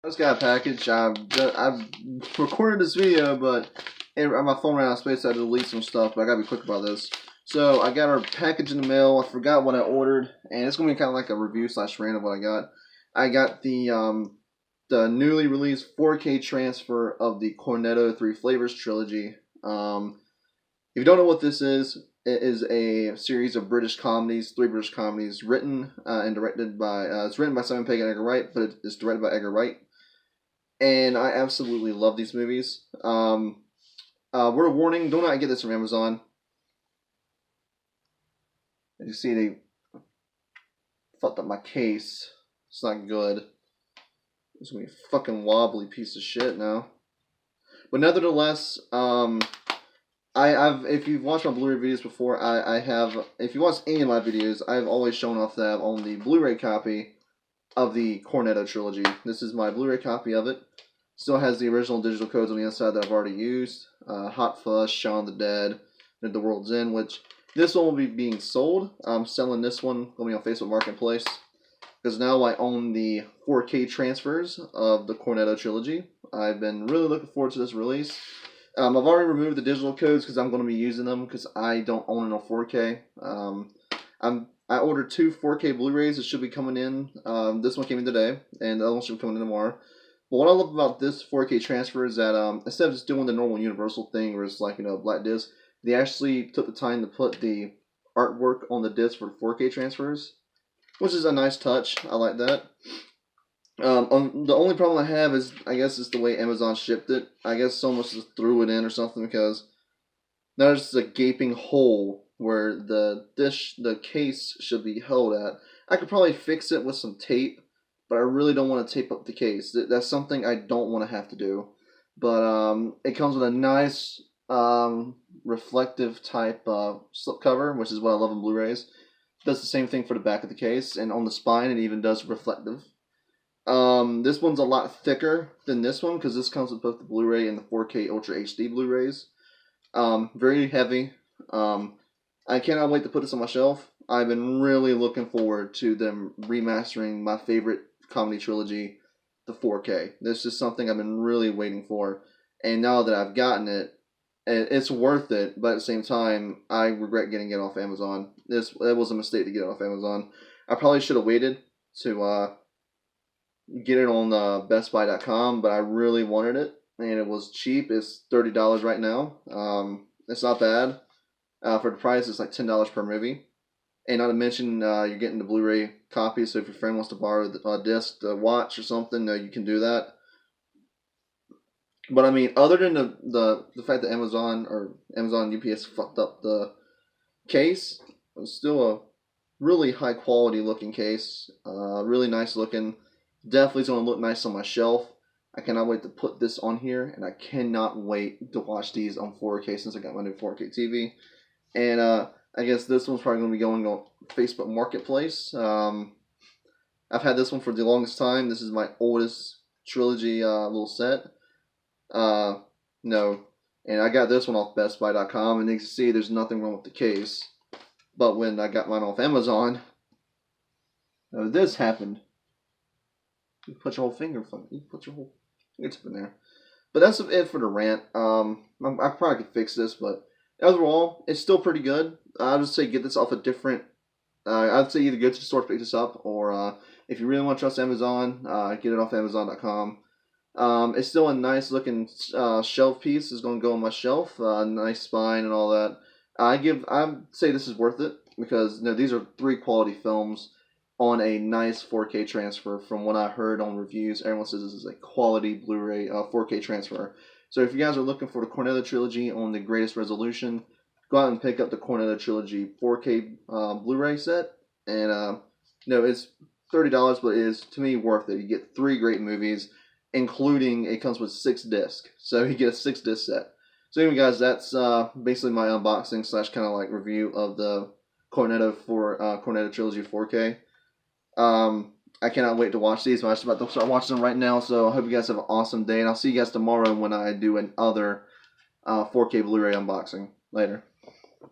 I just got a package. I've recorded this video, but my phone ran out of space. So I had to delete some stuff, but I gotta be quick about this. So I got our package in the mail. I forgot what I ordered, and it's gonna be kind of like a review slash rant of what I got. I got the newly released 4K transfer of the Cornetto 3 Flavors Trilogy. If you don't know what this is, it is a series of British comedies, 3 British comedies, written and directed by. It's written by Simon Pegg and Edgar Wright, but it's directed by Edgar Wright. And I absolutely love these movies. Word of warning: do not get this from Amazon. As you see, they fucked up my case. It's not good. It's gonna be a fucking wobbly piece of shit now. But nevertheless, I've if you've watched my Blu-ray videos before, I have. If you watch any of my videos, I've always shown off that I own the Blu-ray copy of the Cornetto trilogy. This is my Blu-ray copy of it. Still has the original digital codes on the inside that I've already used. Hot Fuzz, Shaun of the Dead, and The World's End, which this one will be being sold. I'm selling this one, going to be on Facebook Marketplace, because now I own the 4K transfers of the Cornetto trilogy. I've been really looking forward to this release. I've already removed the digital codes because I'm going to be using them because I don't own it on 4K. I ordered 2 4K Blu-rays that should be coming in. This one came in today, and the other one should be coming in tomorrow. But what I love about this 4K transfer is that instead of just doing the normal Universal thing where it's like, black disc, they actually took the time to put the artwork on the disc for 4K transfers, which is a nice touch. I like that. The only problem I have is, I guess, is the way Amazon shipped it. I guess someone just threw it in or something, because there's a gaping hole where the case should be held at. I could probably fix it with some tape, but I really don't want to tape up the case. That's something I don't want to have to do. But it comes with a nice reflective type slipcover, which is what I love in Blu-rays. It does the same thing for the back of the case, and on the spine it even does reflective. This one's a lot thicker than this one because this comes with both the Blu-ray and the 4K Ultra HD Blu-rays. Very heavy. I cannot wait to put this on my shelf. I've been really looking forward to them remastering my favorite comedy trilogy, the 4K. This is something I've been really waiting for, and now that I've gotten it, it's worth it. But at the same time, I regret getting it off Amazon. It was a mistake to get it off Amazon. I probably should have waited to get it on BestBuy.com, but I really wanted it, and it was cheap. It's $30 right now. It's not bad. For the price, it's like $10 per movie. And not to mention, you're getting the Blu-ray copy, so if your friend wants to borrow a disc to watch or something, you can do that. But I mean, other than the fact that Amazon and UPS fucked up the case, it's still a really high quality looking case. Really nice looking. Definitely going to look nice on my shelf. I cannot wait to put this on here, and I cannot wait to watch these on 4K since I got my new 4K TV. And I guess this one's probably going to be going on Facebook Marketplace. I've had this one for the longest time. This is my oldest trilogy little set. No. And I got this one off BestBuy.com, and you can see there's nothing wrong with the case. But when I got mine off Amazon, this happened. You put your whole finger from it. You put your whole fingertip in there. But that's it for the rant. I probably could fix this, but overall, it's still pretty good. I would say get this off a different. I'd say either go to the store to pick this up, or if you really want to trust Amazon, get it off Amazon.com. It's still a nice looking shelf piece. It's going to go on my shelf. Nice spine and all that. I'd say this is worth it because these are 3 quality films on a nice 4K transfer. From what I heard on reviews, everyone says this is a quality Blu-ray 4K transfer. So if you guys are looking for the Cornetto trilogy on the greatest resolution, go out and pick up the Cornetto trilogy 4K Blu-ray set. And it's $30, but it is, to me, worth it. You get 3 great movies, including it comes with 6 discs. So you get a 6 disc set. So anyway, guys, that's basically my unboxing / kind of like review of the Cornetto trilogy 4K. I cannot wait to watch these. I'm just about to start watching them right now, so I hope you guys have an awesome day, and I'll see you guys tomorrow when I do another 4K Blu-ray unboxing. Later.